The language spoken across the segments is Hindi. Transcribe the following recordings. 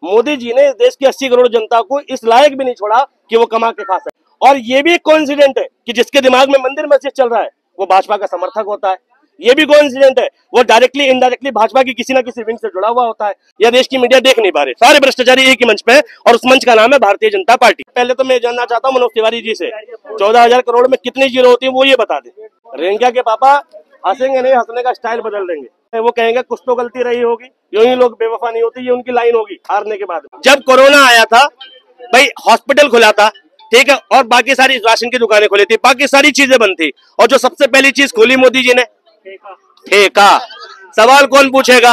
मोदी जी ने इस देश की 80 करोड़ जनता को इस लायक भी नहीं छोड़ा कि वो कमा के खा सके। और ये भी एक कोइंसिडेंट है कि जिसके दिमाग में मंदिर मस्जिद चल रहा है वो भाजपा का समर्थक होता है। ये भी कोइंसिडेंट है, वो डायरेक्टली इनडायरेक्टली भाजपा की किसी ना किसी विंग से जुड़ा हुआ होता है। यह देश की मीडिया देख नहीं पा रही, सारे भ्रष्टाचारी एक ही मंच पे है और उस मंच का नाम है भारतीय जनता पार्टी। पहले तो मैं जानना चाहता हूँ मनोज तिवारी जी से, 14,000 करोड़ में कितनी जीरो होती है वो ये बता दे। रेंका के पापा हंसेंगे नहीं, हंसने का स्टाइल बदल देंगे। वो कहेंगे कुछ तो गलती रही होगी, यूं ही लोग बेवफा नहीं होती, ये उनकी लाइन होगी हारने के बाद। जब कोरोना आया था भाई हॉस्पिटल खुला था, ठीक है, और बाकी सारी राशन की दुकानें खुली थी, बाकी सारी चीजें बंद थी, और जो सबसे पहली चीज खोली मोदी जी ने ठेका। सवाल कौन पूछेगा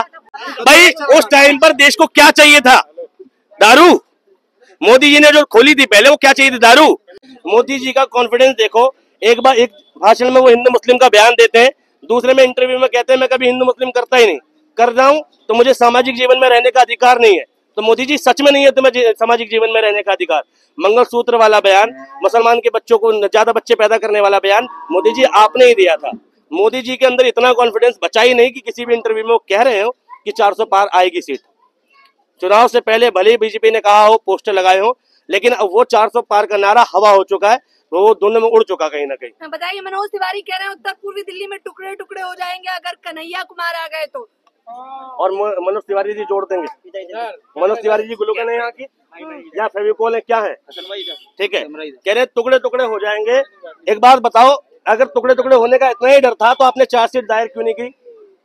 भाई, उस टाइम पर देश को क्या चाहिए था? दारू। मोदी जी ने जो खोली थी पहले वो क्या चाहिए थी? दारू। मोदी जी का कॉन्फिडेंस देखो, एक बार एक भाषण में वो हिंदू मुस्लिम का बयान देते हैं, दूसरे में इंटरव्यू में कहते हैं मैं कभी हिंदू मुस्लिम करता ही नहीं, कर रहा हूं तो मुझे सामाजिक जीवन में रहने का अधिकार नहीं है। तो मोदी जी सच में नहीं है तुम्हें सामाजिक जीवन में रहने का अधिकार? मंगलसूत्र वाला बयान, मुसलमान के बच्चों को ज्यादा बच्चे पैदा करने वाला बयान मोदी जी आपने ही दिया था। मोदी जी के अंदर इतना कॉन्फिडेंस बचा ही नहीं कि किसी भी इंटरव्यू में वो कह रहे हो कि 400 पार आएगी सीट। चुनाव से पहले भले ही बीजेपी ने कहा हो, पोस्टर लगाए हो, लेकिन अब वो 400 पार का नारा हवा हो चुका है, वो दोनों में उड़ चुका कहीं ना कहीं। बताइए, मनोज तिवारी कह रहे हैं उत्तर पूर्वी दिल्ली में टुकड़े टुकड़े हो जाएंगे अगर कन्हैया कुमार आ गए तो, और मनोज तिवारी जी जोड़ देंगे। मनोज तिवारी जी ग्लूकोन है यहाँ की या फेविकोल है, क्या है? ठीक है, कह रहे टुकड़े टुकड़े हो जाएंगे। एक बात बताओ, अगर टुकड़े टुकड़े होने का इतना ही डर था तो आपने चार्जशीट दायर क्यों नहीं की?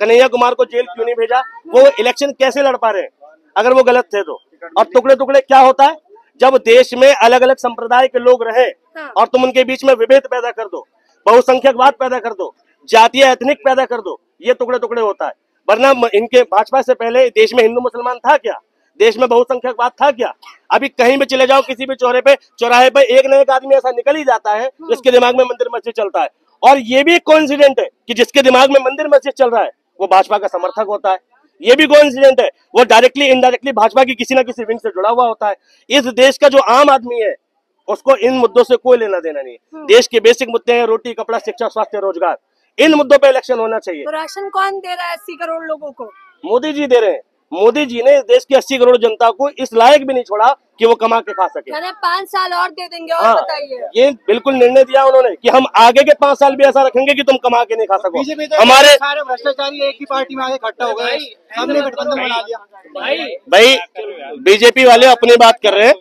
कन्हैया कुमार को जेल क्यों नहीं भेजा? वो इलेक्शन कैसे लड़ पा रहे हैं अगर वो गलत थे तो? और टुकड़े टुकड़े क्या होता है? जब देश में अलग अलग संप्रदाय के लोग रहे और तुम उनके बीच में विभेद पैदा कर दो, बहुसंख्यकवाद पैदा कर दो, जातीय एथनिक पैदा कर दो, ये टुकड़े टुकड़े होता है। वरना इनके भाजपा से पहले देश में हिंदू मुसलमान था क्या? देश में बहुसंख्यकवाद था क्या? अभी कहीं भी चले जाओ, किसी भी चौराहे पे एक न एक आदमी ऐसा निकल ही जाता है जिसके दिमाग में मंदिर मस्जिद चलता है। और ये भी एक कोइंसिडेंट है कि जिसके दिमाग में मंदिर मस्जिद चल रहा है वो भाजपा का समर्थक होता है। ये भी कोइंसिडेंट है, वो डायरेक्टली इनडायरेक्टली भाजपा की किसी ना किसी विंग से जुड़ा हुआ होता है। इस देश का जो आम आदमी है उसको इन मुद्दों से कोई लेना देना नहीं है। देश के बेसिक मुद्दे हैं रोटी, कपड़ा, शिक्षा, स्वास्थ्य, रोजगार। इन मुद्दों पे इलेक्शन होना चाहिए। तो राशन कौन दे रहा है 80 करोड़ लोगों को? मोदी जी दे रहे हैं। मोदी जी ने इस देश की 80 करोड़ जनता को इस लायक भी नहीं छोड़ा कि वो कमा के खा सके। 5 साल और दे देंगे। और बताइए, ये बिल्कुल निर्णय दिया उन्होंने कि हम आगे के 5 साल भी ऐसा रखेंगे कि तुम कमा के नहीं खा सको। तो हमारे सारे भ्रष्टाचारी एक ही पार्टी में आगे इकट्ठा हो गए, हमने गठबंधन बना लिया। भाई बीजेपी वाले अपनी बात कर रहे हैं,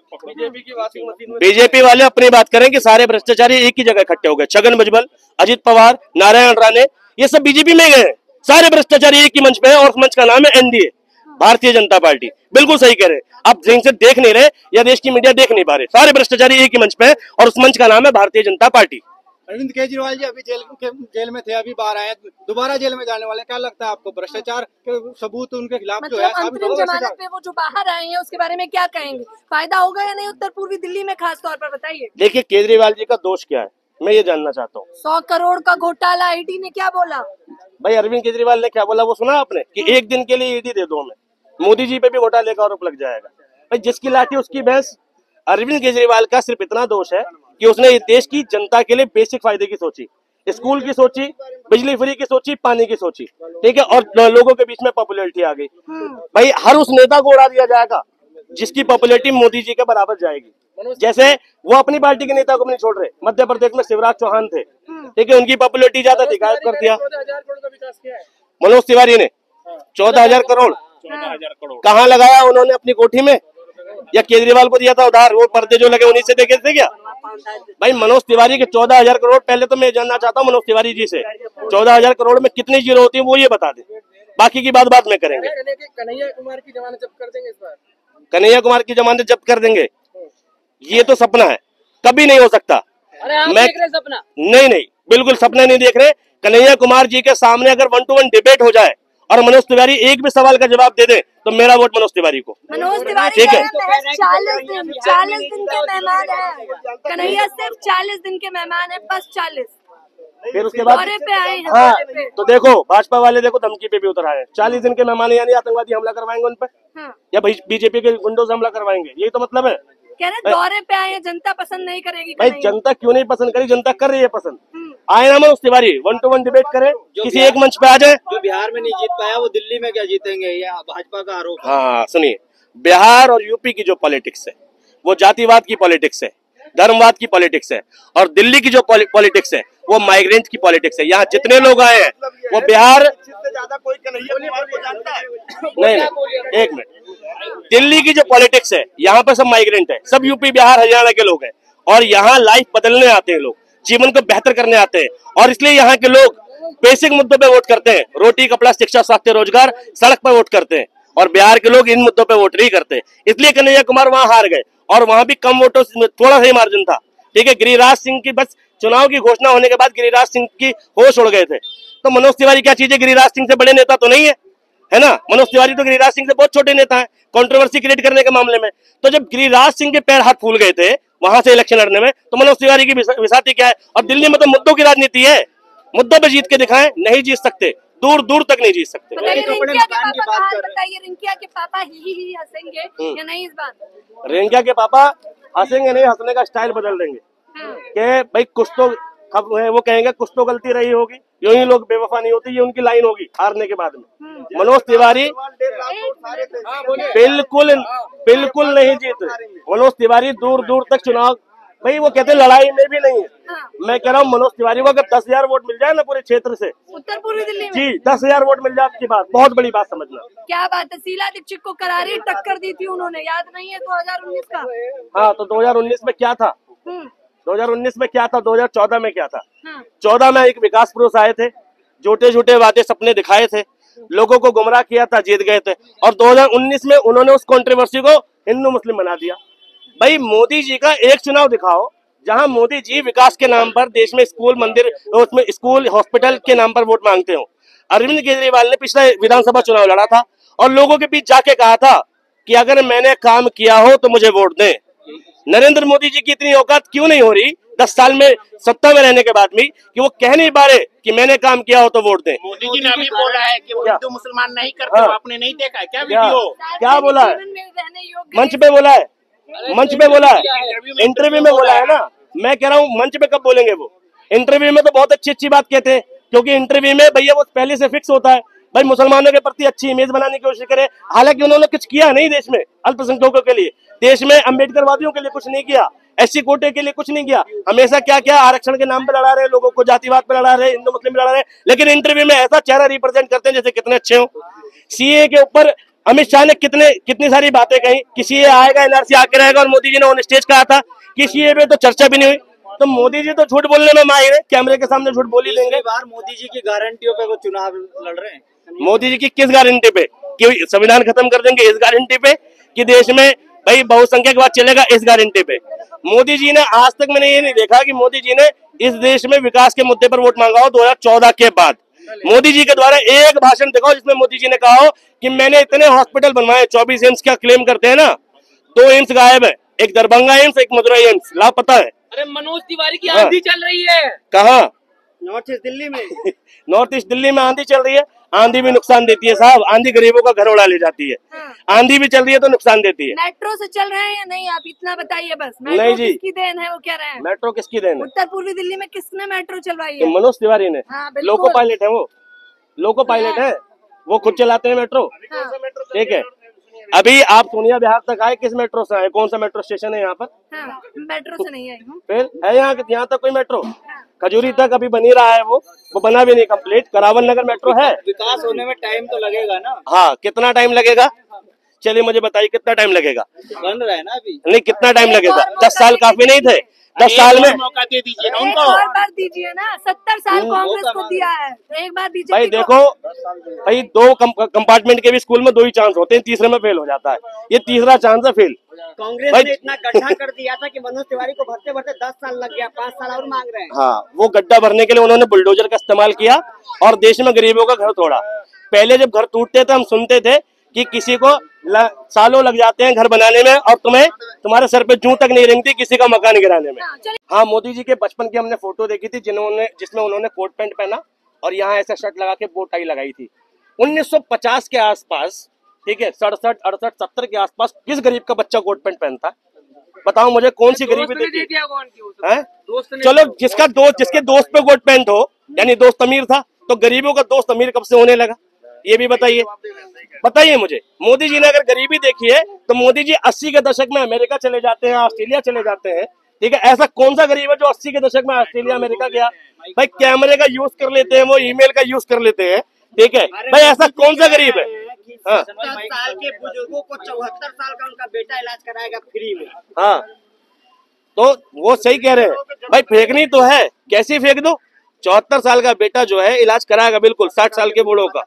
बीजेपी वाले अपनी बात कर रहे हैं कि सारे भ्रष्टाचारी एक ही जगह इकट्ठे हो गए। छगन भुजबल, अजित पवार, नारायण राणे, ये सब बीजेपी में गए। सारे भ्रष्टाचारी एक ही मंच पे है और उस मंच का नाम है एनडीए, भारतीय जनता पार्टी। बिल्कुल सही कह रहे हैं आप, ढंग से देख नहीं रहे या देश की मीडिया देख नहीं पा रहे। सारे भ्रष्टाचारी एक ही मंच पे है और उस मंच का नाम है भारतीय जनता पार्टी। अरविंद केजरीवाल जी अभी जेल में थे, अभी बाहर आए, दोबारा जेल में जाने वाले। क्या लगता है आपको, भ्रष्टाचार के सबूत उनके खिलाफ जो है अंतरिम जमानत पे वो जो बाहर आए हैं उसके बारे में क्या कहेंगे? फायदा होगा या नहीं उत्तर पूर्वी दिल्ली में, खास तौर पर बताइए। देखिए केजरीवाल जी का दोष क्या है, मैं ये जानना चाहता हूँ। 100 करोड़ का घोटाला, ईडी ने क्या बोला? भाई अरविंद केजरीवाल ने क्या बोला वो सुना आपने कि एक दिन के लिए ईडी दे दो हमें, मोदी जी पे भी घोटाले का आरोप लग जाएगा। भाई जिसकी लाठी उसकी भैंस। अरविंद केजरीवाल का सिर्फ इतना दोष है कि उसने इस देश की जनता के लिए बेसिक फायदे की सोची, स्कूल की सोची, बिजली फ्री की सोची, पानी की सोची, ठीक है, और लोगों के बीच में पॉपुलैरिटी आ गई। भाई हर उस नेता को उड़ा दिया जाएगा जिसकी पॉपुलैरिटी मोदी जी के बराबर जाएगी। जैसे वो अपनी पार्टी के नेता को नहीं छोड़ रहे, मध्य प्रदेश में शिवराज चौहान थे, ठीक है, उनकी पॉपुलैरिटी ज्यादा थी, गायब कर दिया। मनोज तिवारी ने 14,000 करोड़ कहाँ लगाया उन्होंने? अपनी कोठी में, या केजरीवाल को दिया था उधार? वो पर्दे जो लगे उन्हीं से देखे थे क्या? भाई मनोज तिवारी के 14,000 करोड़, पहले तो मैं जानना चाहता हूँ मनोज तिवारी जी से, 14,000 करोड़ में कितनी जीरो होती है वो ये बता दे, बाकी की बात बाद में करेंगे। कन्हैया कुमार की जमानत जब्त कर देंगे इस बार? कन्हैया कुमार की जमानत जब्त कर देंगे, ये तो सपना है, कभी नहीं हो सकता। मैं देख रहे सपना? नहीं, बिल्कुल सपना नहीं देख रहे। कन्हैया कुमार जी के सामने अगर 1 to 1 डिबेट हो जाए और मनोज तिवारी एक भी सवाल का जवाब दे दे तो मेरा वोट मनोज तिवारी को। मनोज तिवारी ठीक है, 40 दिन के मेहमान है कन्हैया, सिर्फ 40 दिन के मेहमान है, बस 40। फिर उसके बाद दौरे पे आए हैं। हाँ, तो देखो भाजपा वाले देखो धमकी पे भी उतर आए। 40 दिन के मेहमान यानी आतंकवादी हमला करवाएंगे उन पर, या बीजेपी के गुंडों से हमला करवाएंगे, यही तो मतलब है। कह रहे दौरे पे आए हैं, जनता पसंद नहीं करेगी। भाई जनता क्यों नहीं पसंद करेगी, जनता कर रही है पसंद। आए ना मनोज तिवारी 1 to 1 डिबेट करे, किसी एक मंच पे आ जाए। जो बिहार में नहीं जीत पाया वो दिल्ली में क्या जीतेंगे, या भाजपा का आरोप? हाँ सुनिए, बिहार और यूपी की जो पॉलिटिक्स है वो जातिवाद की पॉलिटिक्स है, धर्मवाद की पॉलिटिक्स है, और दिल्ली की जो पॉलिटिक्स है वो माइग्रेंट की पॉलिटिक्स है। यहाँ जितने लोग आए हैं वो बिहार से ज्यादा कोई कन्हैया कुमार को जानता है? नहीं, एक मिनट। दिल्ली की जो पॉलिटिक्स है यहाँ पे सब माइग्रेंट है, सब यूपी बिहार हरियाणा के लोग हैं, और यहाँ लाइफ बदलने आते हैं लोग, जीवन को बेहतर करने आते हैं, और इसलिए यहाँ के लोग बेसिक मुद्दों पे वोट करते हैं। रोटी, कपड़ा, शिक्षा, स्वास्थ्य, रोजगार, सड़क पर वोट करते हैं, और बिहार के लोग इन मुद्दों पे वोट नहीं करते। इसलिए कन्हैया कुमार वहां हार गए, और वहां भी कम वोटों से, थोड़ा सा ही मार्जिन था। ठीक है, गिरिराज सिंह की बस चुनाव की घोषणा होने के बाद गिरिराज सिंह की होश उड़ गए थे। तो मनोज तिवारी क्या चीज है? गिरिराज सिंह से बड़े नेता तो नहीं है, है ना? मनोज तिवारी तो गिरिराज सिंह से बहुत छोटे नेता है कंट्रोवर्सी क्रिएट करने के मामले में। तो जब गिरिराज सिंह के पैर हाथ फूल गए थे वहां से इलेक्शन लड़ने में, तो मनोज तिवारी की विसाती क्या है? और दिल्ली में तो मुद्दों की राजनीति है, मुद्दों पे जीत के दिखाएं, नहीं जीत सकते, दूर दूर तक नहीं जीत सकते। रिंकिया के पापा ही हंसेंगे या नहीं इस बार? रिंकिया के पापा हंसेंगे नहीं, हंसने का स्टाइल बदल देंगे कि भाई कुछ तो वो कहेंगे कुछ तो गलती रही होगी, यूं ही लोग बेवफा नहीं होती, ये उनकी लाइन होगी हारने के बाद में। मनोज तिवारी बिल्कुल नहीं जीते। मनोज तिवारी दूर दूर तक चुनाव, भाई वो कहते लड़ाई में भी नहीं है। मैं कह रहा हूँ मनोज तिवारी को अगर 10,000 वोट मिल जाए ना पूरे क्षेत्र से, उत्तर पूर्वी दिल्ली में, जी 10,000 वोट मिल जाए, आपकी बात बहुत बड़ी बात समझना। क्या बात है, शीला दीक्षित को करारी टक्कर दी थी उन्होंने, याद नहीं है 2019 का? हाँ, तो 2019 में क्या था? 2019 में क्या था? 2014 में क्या था? 14 में एक विकास पुरुष आए थे, झूठे झूठे वादे सपने दिखाए थे, लोगों को गुमराह किया था, जीत गए थे, और 2019 में उन्होंने उस कंट्रोवर्सी को हिंदू मुस्लिम बना दिया। भाई मोदी जी का एक चुनाव दिखाओ जहां मोदी जी विकास के नाम पर देश में स्कूल, मंदिर, उसमें स्कूल, हॉस्पिटल के नाम पर वोट मांगते हो। अरविंद केजरीवाल ने पिछला विधानसभा चुनाव लड़ा था और लोगों के बीच जाके कहा था कि अगर मैंने काम किया हो तो मुझे वोट दें। नरेंद्र मोदी जी की इतनी औकात क्यों नहीं हो रही 10 साल में सत्ता में रहने के बाद भी कि वो कह नहीं पा रहे कि मैंने काम किया हो तो वोट दें? मोदी जी ने भी बोला है कि वो हिंदू मुसलमान नहीं करते, आपने नहीं देखा है क्या वीडियो? क्या बोला है? मंच पे बोला है, मंच पे बोला है, इंटरव्यू में बोला है ना। मैं कह रहा हूँ मंच पे कब बोलेंगे वो? इंटरव्यू में तो बहुत अच्छी बात कहते हैं, क्योंकि इंटरव्यू में भैया वो पहले से फिक्स होता है, भाई मुसलमानों के प्रति अच्छी इमेज बनाने की कोशिश करे। हालांकि उन्होंने कुछ किया नहीं देश में अल्पसंख्यकों के लिए, देश में अम्बेडकरवादियों के लिए कुछ नहीं किया, एससी कोटे के लिए कुछ नहीं किया। हमेशा क्या क्या आरक्षण के नाम पे लड़ा रहे, लोगों को जातिवाद पे लड़ा रहे, हिंदू मुस्लिम लड़ा रहे, लेकिन इंटरव्यू में ऐसा चेहरा रिप्रेजेंट करते हैं जैसे कितने अच्छे हो। सीए के ऊपर अमित शाह ने कितनी सारी बातें कही कि सीए आएगा, एनआरसी आके रहेगा, और मोदी जी ने ऑन स्टेज कहा था कि सीए पे तो चर्चा भी नहीं हुई। तो मोदी जी तो झूठ बोलने में माहिर है, कैमरे के सामने झूठ बोल ही देंगे। बार मोदी जी की गारंटियों पे वो चुनाव लड़ रहे हैं। मोदी जी की किस गारंटी पे? कि संविधान खत्म कर देंगे इस गारंटी पे, कि देश में भाई बहुसंख्यकवाद चलेगा इस गारंटी पे? मोदी जी ने आज तक मैंने ये नहीं देखा कि मोदी जी ने इस देश में विकास के मुद्दे पर वोट मांगा हो 2014 के बाद। मोदी जी के द्वारा एक भाषण दिखाओ जिसमें मोदी जी ने कहा हो कि मैंने इतने हॉस्पिटल बनवाए, 24 एम्स क्या क्लेम करते हैं ना, 2 एम्स गायब है, एक दरभंगा एम्स, एक मदुरई एम्स, लापता है। अरे मनोज तिवारी की आंधी चल रही है। कहाँ? नॉर्थ ईस्ट दिल्ली में। नॉर्थ ईस्ट दिल्ली में आंधी चल रही है। आंधी भी नुकसान देती है साहब, आंधी गरीबों का घर उड़ा ले जाती है। आंधी भी चल रही है तो नुकसान देती है। मेट्रो से चल रहे हैं या नहीं, आप इतना बताइए बस। नहीं जी, किसकी देन है वो कह रहे हैं? मेट्रो किसकी देन है? उत्तर पूर्वी दिल्ली में किसने मेट्रो चलवाई है? मनोज तिवारी ने। लोको पायलट है वो, लोको पायलट है वो, खुद चलाते हैं मेट्रो। ठीक है, अभी आप सोनिया बिहार तक आए, किस मेट्रो से आए? कौन सा मेट्रो स्टेशन है यहाँ पर? मेट्रो से नहीं आई हूँ। फिर है यहाँ तक कोई मेट्रो? खजूरी तक अभी बनी रहा है, वो बना भी नहीं कंप्लीट। करावल नगर मेट्रो है। विकास होने में टाइम तो लगेगा ना। हाँ, कितना टाइम लगेगा? चलिए मुझे बताइए कितना टाइम लगेगा? बन रहा है ना अभी। नहीं, कितना टाइम लगेगा? 10 साल काफी नहीं थे? 10 साल में मौका दे दीजिए ना उनको। एक बार दीजिए ना, 70 साल कांग्रेस को दिया है, तो एक बार दीजिए। भाई देखो, भाई 2 कंपार्टमेंट के भी स्कूल में 2 ही चांस होते हैं, तीसरे में फेल हो जाता है, ये तीसरा चांस है फेल। कांग्रेस ने इतना गड्ढा कर दिया था कि मनोज तिवारी को भरते भरते 10 साल लग गया, 5 साल और मांग रहे हैं। हाँ, वो गड्ढा भरने के लिए उन्होंने बुलडोजर का इस्तेमाल किया और देश में गरीबों का घर तोड़ा। पहले जब घर टूटते थे हम सुनते थे कि किसी को सालों लग जाते हैं घर बनाने में और तुम्हारे सर पे जूं तक नहीं रेंगती किसी का मकान गिराने में। हाँ, मोदी जी के बचपन की हमने फोटो देखी थी जिसमें उन्होंने कोट पैंट पहना और यहाँ ऐसा शर्ट लगा के बोट टाई लगाई थी। 1950 के आसपास, ठीक है, 67, 68, 70 के आसपास किस गरीब का बच्चा कोट पैंट पहनता? बताओ मुझे, कौन सी गरीबी देखी? चलो, जिसके दोस्त पे कोट पैंट हो, यानी दोस्त अमीर था, तो गरीबों का दोस्त अमीर कब से होने लगा? ये भी बताइए, बताइए मुझे। मोदी जी ने अगर गरीबी देखी है तो मोदी जी 80 के दशक में अमेरिका चले जाते हैं, ऑस्ट्रेलिया चले जाते हैं, ठीक है। ऐसा कौन सा गरीब है जो 80 के दशक में ऑस्ट्रेलिया अमेरिका गया? भाई कैमरे का यूज कर लेते हैं, वो ईमेल का यूज कर लेते हैं, ठीक है। भाई ऐसा कौन सा गरीब है? हाँ 70 साल के बुजुर्गों को 74 साल का उनका बेटा इलाज कराएगा फ्री में। हाँ, तो वो सही कह रहे हैं भाई, फेंकनी तो है, कैसी फेंक दो? 74 साल का बेटा जो है इलाज कराएगा, बिल्कुल 60 साल के बूढ़ों का,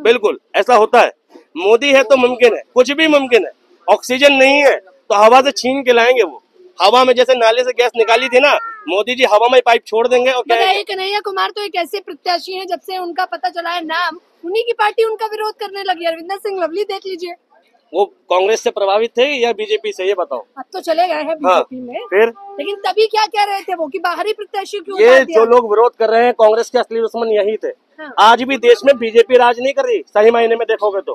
बिल्कुल ऐसा होता है। मोदी है तो मुमकिन है, कुछ भी मुमकिन है। ऑक्सीजन नहीं है तो हवा से छीन के लाएंगे, वो हवा में जैसे नाले से गैस निकाली थी ना, मोदी जी हवा में पाइप छोड़ देंगे। और क्या है? कन्हैया कुमार तो एक ऐसे प्रत्याशी हैं, जब से उनका पता चला है नाम, उन्हीं की पार्टी उनका विरोध करने लगी। अरविंदर सिंह लवली देख लीजिए, वो कांग्रेस से प्रभावित थे या बीजेपी से, ये बताओ। अब तो चले गए हैं बीजेपी में, फिर लेकिन तभी क्या कह रहे थे वो कि बाहरी प्रत्याशी क्यों ये उतार दिया? जो लोग विरोध कर रहे हैं, कांग्रेस के असली दुश्मन यही थे। हाँ। आज भी देश में बीजेपी राज नहीं कर रही, सही मायने में देखोगे तो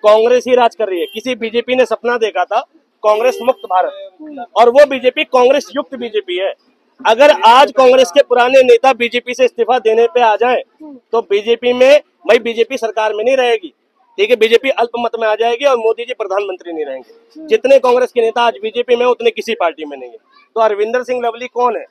कांग्रेस ही राज कर रही है। किसी बीजेपी ने सपना देखा था कांग्रेस मुक्त भारत, और वो बीजेपी कांग्रेस युक्त बीजेपी है। अगर आज कांग्रेस के पुराने नेता बीजेपी से इस्तीफा देने पे आ जाएं, तो बीजेपी में भाई बीजेपी सरकार में नहीं रहेगी, ठीक है। बीजेपी अल्पमत में आ जाएगी और मोदी जी प्रधानमंत्री नहीं रहेंगे। जितने कांग्रेस के नेता आज बीजेपी में, उतने किसी पार्टी में नहीं है। तो अरविंदर सिंह लवली कौन है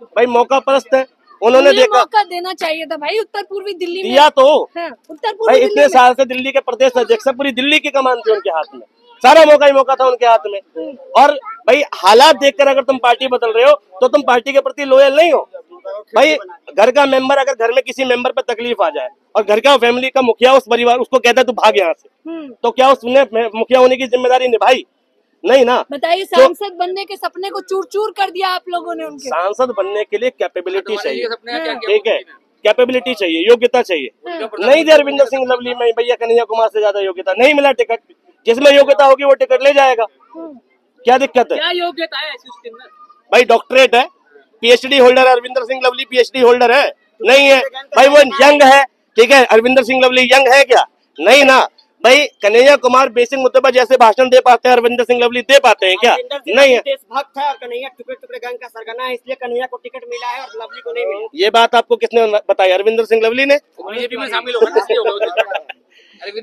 भाई? मौका परस्त है, उन्होंने देखा। मौका देना चाहिए था भाई, उत्तर पूर्वी दिल्ली में दिया तो उत्तर भाई, पूर्वी इतने साल से दिल्ली के प्रदेश अध्यक्ष, पूरी दिल्ली की कमान थी उनके हाथ में, सारा मौका ही मौका था उनके हाथ में। और भाई हालात देखकर अगर तुम पार्टी बदल रहे हो तो तुम पार्टी के प्रति लॉयल नहीं हो। भाई घर का मेंबर, अगर घर में किसी मेंबर पे तकलीफ आ जाए और घर का फैमिली का मुखिया उस परिवार उसको कहता है तू भाग यहाँ से, तो क्या उसने मुखिया होने की जिम्मेदारी निभाई? नहीं ना। बताइए, सांसद बनने के सपने को चूर चूर कर दिया आप लोगों ने उनके। सांसद बनने के लिए कैपेबिलिटी चाहिए, ठीक है, कैपेबिलिटी चाहिए, योग्यता चाहिए। नहीं थे अरविंदर सिंह लवली में भैया कन्हैया कुमार से ज्यादा योग्यता, नहीं मिला टिकट। जिसमें योग्यता होगी वो टिकट ले जाएगा, क्या दिक्कत है? क्या योग्यता है ऐसी उसके अंदर? भाई डॉक्टरेट है, PhD holder. Arvinder Singh Lovely PhD holder है? नहीं है भाई। वो यंग है, ठीक है। अरविंदर सिंह लवली यंग है क्या? नहीं ना भाई। कन्हैया कुमार बेसिक मुद्दे पर जैसे भाषण दे पाते हैं, अरविंदर सिंह लवली दे पाते हैं क्या? नहीं है। देशभक्त है और कन्हैया टुकड़े टुकड़े गैंग का सरगना है, इसलिए कन्हैया को टिकट मिला है और लवली को नहीं मिला। ये बात आपको किसने बताई? अरविंदर सिंह लवली ने। बीजेपी में शामिल होगा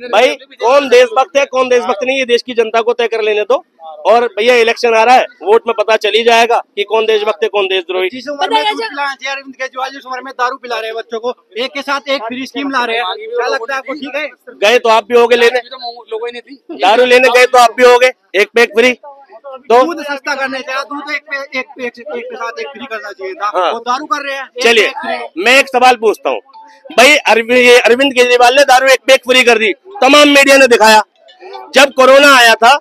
भाई कौन देशभक्त है कौन देशभक्त नहीं, ये देश की जनता को तय कर लेने दो। और भैया इलेक्शन आ रहा है, वोट में पता चल ही जाएगा कि कौन देशभक्त है कौन देशद्रोही। जिस उम्र में दूध पिलाए थे अरविंद केजरीवाल, जिस उम्र में दारू पिला रहे हैं बच्चों को, एक के साथ एक फ्री स्कीम ला रहे हैं, क्या लगता है आपको? ठीक है, गए तो आप भी होगे लेने, लोगों ने थी दारू लेने गए तो आप भी होगे, एक पैक फ्री। तो दूध सस्ता करने चाहिए, दूध एक के साथ एक फ्री करना चाहिए था। हाँ। वो दारू कर रहे हैं। चलिए मैं एक सवाल पूछता हूँ भाई, अरविंद केजरीवाल ने दारू एक पैक फ्री कर दी, तमाम मीडिया ने दिखाया। जब कोरोना आया था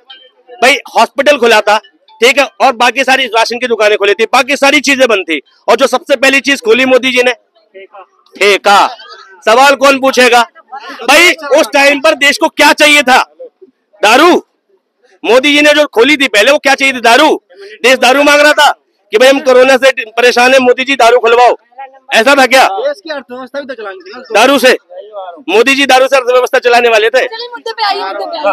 भाई, हॉस्पिटल खुला था, ठीक है, और बाकी सारी राशन की दुकानें खुली थी, बाकी सारी चीजें बंद थी, और जो सबसे पहली चीज खोली मोदी जी ने, ठेका। सवाल कौन पूछेगा भाई? उस टाइम पर देश को क्या चाहिए था? दारू। मोदी जी ने जो खोली थी पहले, वो क्या चाहिए थी? दारू। देश दारू मांग रहा था कि भाई हम कोरोना से परेशान है, मोदी जी दारू खुलवाओ, ऐसा था क्या? देश की अर्थव्यवस्था भी तो चलानी थी ना दारू से। मोदी जी दारू से अर्थव्यवस्था चलाने वाले थे। चलिए मुद्दे पे आइए, मुद्दे पे आइए।